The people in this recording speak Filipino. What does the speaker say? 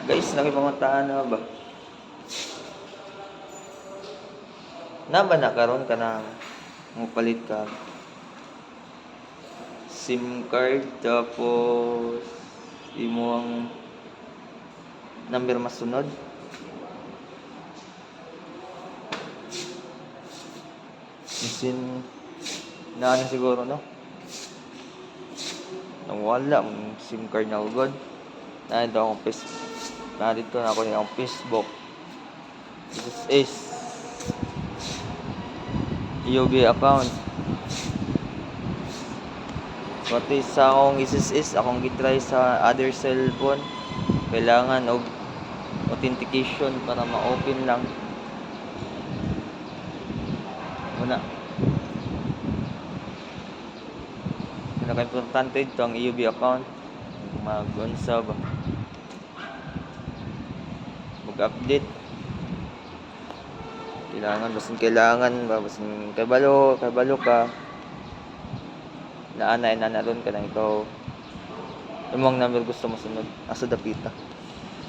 Guys, nakipamantaan na ba? Na ba nakaroon ka ng mupalit ka SIM card tapos imo ang number masunod? Isin na ano siguro no? Nang wala ang SIM card na ugod. Na ito akong Facebook. Na dito na ako yung Facebook. This is UB account. Pati sa akong SSS, akong gitry sa other cellphone. Kailangan og authentication para ma-open lang. Muna. Pinaka-importante ito ang UB account. Mag-unsa ba? Mag-update. Kailangan ba? Basin kabalo ka. Naanay na naroon ka na ikaw. Imong number gusto mo sunod. Asa dapita.